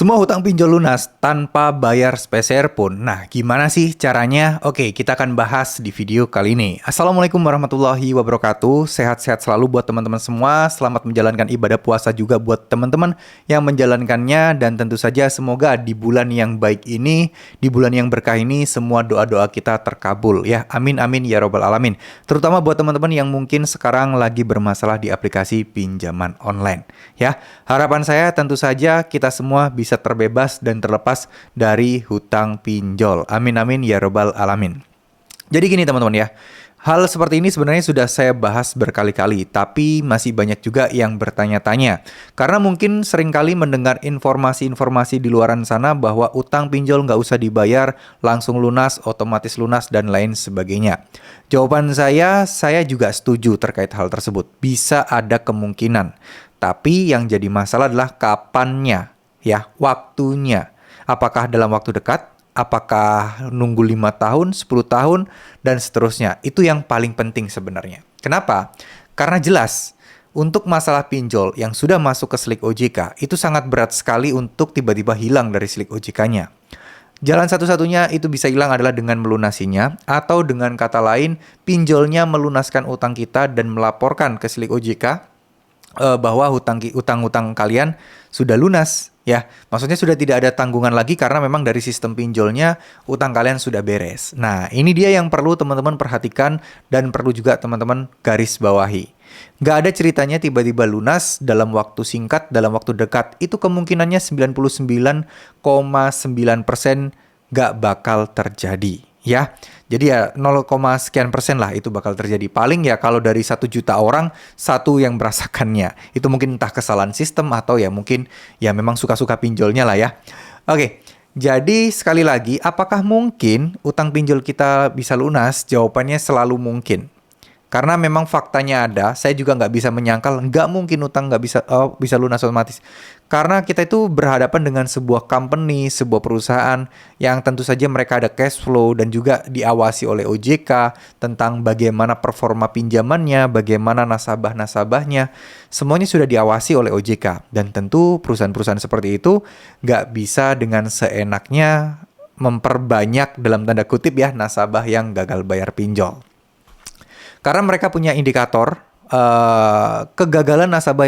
Semua hutang pinjol lunas tanpa bayar sepeser pun. Nah, gimana sih caranya? Oke, kita akan bahas di video kali ini. Assalamualaikum warahmatullahi wabarakatuh. Sehat-sehat selalu buat teman-teman semua. Selamat menjalankan ibadah puasa juga buat teman-teman yang menjalankannya. Dan tentu saja semoga di bulan yang baik ini, di bulan yang berkah ini, semua doa-doa kita terkabul ya. Amin amin ya robbal alamin. Terutama buat teman-teman yang mungkin sekarang lagi bermasalah di aplikasi pinjaman online ya. Harapan saya tentu saja kita semua bisa terbebas dan terlepas dari hutang pinjol. Amin amin ya robbal alamin. Jadi gini teman-teman ya, hal seperti ini sebenarnya sudah saya bahas berkali-kali, tapi masih banyak juga yang bertanya-tanya. Karena mungkin seringkali mendengar informasi-informasi di luaran sana bahwa utang pinjol nggak usah dibayar, langsung lunas, otomatis lunas, dan lain sebagainya. Jawaban saya juga setuju terkait hal tersebut. Bisa ada kemungkinan. Tapi yang jadi masalah adalah kapannya, ya, waktunya. Apakah dalam waktu dekat? Apakah nunggu 5 tahun, 10 tahun, dan seterusnya. Itu yang paling penting sebenarnya. Kenapa? Karena jelas, untuk masalah pinjol yang sudah masuk ke slik OJK, itu sangat berat sekali untuk tiba-tiba hilang dari slik OJK-nya. Jalan satu-satunya itu bisa hilang adalah dengan melunasinya, atau dengan kata lain, pinjolnya melunaskan utang kita dan melaporkan ke slik OJK bahwa hutang-hutang kalian sudah lunas ya. Maksudnya sudah tidak ada tanggungan lagi karena memang dari sistem pinjolnya utang kalian sudah beres. Nah, ini dia yang perlu teman-teman perhatikan dan perlu juga teman-teman garis bawahi. Nggak ada ceritanya tiba-tiba lunas dalam waktu singkat, dalam waktu dekat. Itu kemungkinannya 99,9% nggak bakal terjadi. Ya, jadi ya 0, sekian persen lah itu bakal terjadi. Paling ya kalau dari 1 juta orang, satu yang merasakannya. Itu mungkin entah kesalahan sistem atau ya mungkin ya memang suka-suka pinjolnya lah ya. Oke, jadi sekali lagi, apakah mungkin utang pinjol kita bisa lunas? Jawabannya selalu mungkin. Karena memang faktanya ada, saya juga nggak bisa menyangkal, nggak mungkin utang nggak bisa lunas otomatis. Karena kita itu berhadapan dengan sebuah company, sebuah perusahaan yang tentu saja mereka ada cash flow dan juga diawasi oleh OJK tentang bagaimana performa pinjamannya, bagaimana nasabah-nasabahnya. Semuanya sudah diawasi oleh OJK. Dan tentu perusahaan-perusahaan seperti itu nggak bisa dengan seenaknya memperbanyak dalam tanda kutip ya nasabah yang gagal bayar pinjol. Karena mereka punya indikator kegagalan nasabah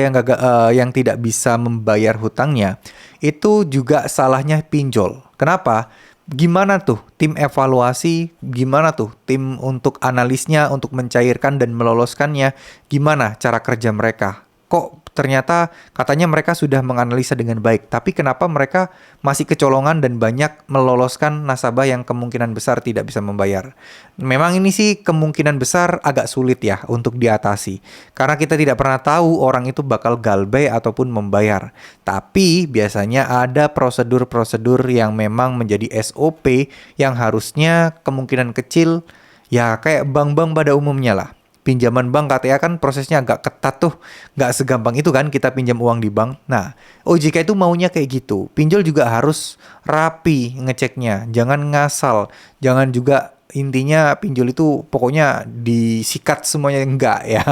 yang tidak bisa membayar hutangnya itu juga salahnya pinjol. Kenapa? Gimana tuh tim evaluasi? Gimana tuh tim untuk analisnya, untuk mencairkan dan meloloskannya? Gimana cara kerja mereka? Kok ternyata katanya mereka sudah menganalisa dengan baik, tapi kenapa mereka masih kecolongan dan banyak meloloskan nasabah yang kemungkinan besar tidak bisa membayar? Memang ini sih kemungkinan besar agak sulit ya untuk diatasi, karena kita tidak pernah tahu orang itu bakal galbay ataupun membayar. Tapi biasanya ada prosedur-prosedur yang memang menjadi SOP yang harusnya kemungkinan kecil ya kayak bank-bank pada umumnya lah. Pinjaman bank KTA kan prosesnya agak ketat tuh. Nggak segampang itu kan kita pinjam uang di bank. Nah, OJK itu maunya kayak gitu. Pinjol juga harus rapi ngeceknya. Jangan ngasal. Jangan juga intinya pinjol itu pokoknya disikat semuanya. Enggak ya.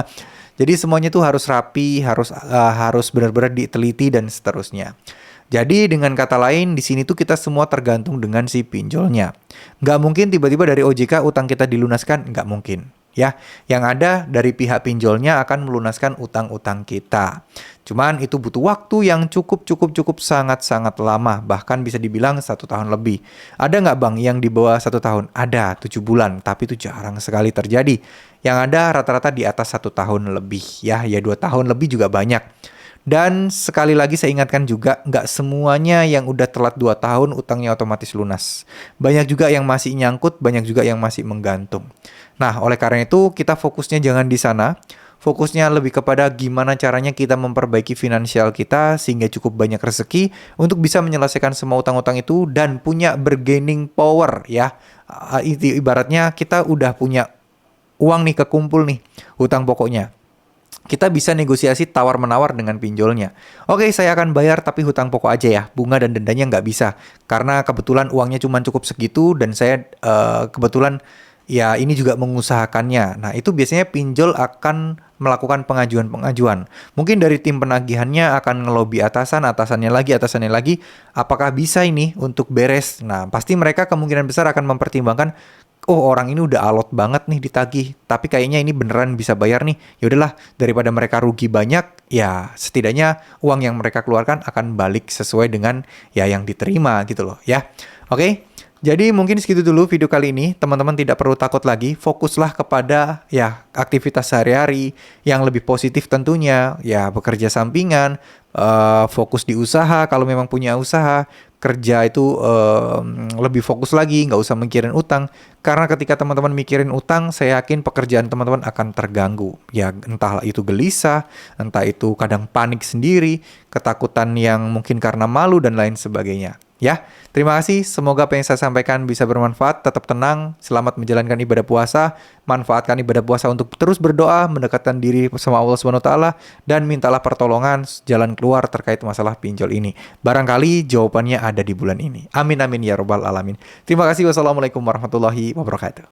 Jadi semuanya tuh harus rapi, harus benar-benar diteliti dan seterusnya. Jadi dengan kata lain di sini tuh kita semua tergantung dengan si pinjolnya. Nggak mungkin tiba-tiba dari OJK utang kita dilunaskan, nggak mungkin. Ya, yang ada dari pihak pinjolnya akan melunaskan utang-utang kita. Cuman itu butuh waktu yang cukup sangat-sangat lama. Bahkan bisa dibilang 1 tahun lebih. Ada nggak bang yang di bawah 1 tahun? Ada, 7 bulan. Tapi itu jarang sekali terjadi. Yang ada rata-rata di atas 1 tahun lebih. Ya 2 tahun lebih juga banyak. Dan sekali lagi saya ingatkan juga, nggak semuanya yang udah telat 2 tahun utangnya otomatis lunas. Banyak juga yang masih nyangkut, banyak juga yang masih menggantung. Nah, oleh karena itu kita fokusnya jangan di sana. Fokusnya lebih kepada gimana caranya kita memperbaiki finansial kita sehingga cukup banyak rezeki untuk bisa menyelesaikan semua utang-utang itu dan punya bargaining power ya. Ibaratnya kita udah punya uang nih kekumpul nih, hutang pokoknya. Kita bisa negosiasi tawar-menawar dengan pinjolnya. Oke, saya akan bayar tapi hutang pokok aja ya. Bunga dan dendanya nggak bisa. Karena kebetulan uangnya cuma cukup segitu dan saya kebetulan ya ini juga mengusahakannya. Nah, itu biasanya pinjol akan melakukan pengajuan-pengajuan. Mungkin dari tim penagihannya akan ngelobi atasan, atasannya lagi, apakah bisa ini untuk beres? Nah, pasti mereka kemungkinan besar akan mempertimbangkan, oh orang ini udah alot banget nih ditagih, tapi kayaknya ini beneran bisa bayar nih. Ya udahlah, daripada mereka rugi banyak, ya setidaknya uang yang mereka keluarkan akan balik sesuai dengan ya yang diterima gitu loh ya. Oke. Jadi mungkin segitu dulu video kali ini. Teman-teman tidak perlu takut lagi. Fokuslah kepada ya aktivitas sehari-hari yang lebih positif tentunya. Ya bekerja sampingan, fokus di usaha kalau memang punya usaha. Kerja itu lebih fokus lagi, nggak usah mikirin utang. Karena ketika teman-teman mikirin utang, saya yakin pekerjaan teman-teman akan terganggu. Ya entah itu gelisah, entah itu kadang panik sendiri, ketakutan yang mungkin karena malu dan lain sebagainya. Ya, terima kasih. Semoga apa yang saya sampaikan bisa bermanfaat. Tetap tenang, selamat menjalankan ibadah puasa. Manfaatkan ibadah puasa untuk terus berdoa, mendekatkan diri sama Allah SWT, dan mintalah pertolongan jalan keluar terkait masalah pinjol ini. Barangkali jawabannya ada di bulan ini. Amin amin ya robbal alamin. Terima kasih. Wassalamualaikum warahmatullahi wabarakatuh.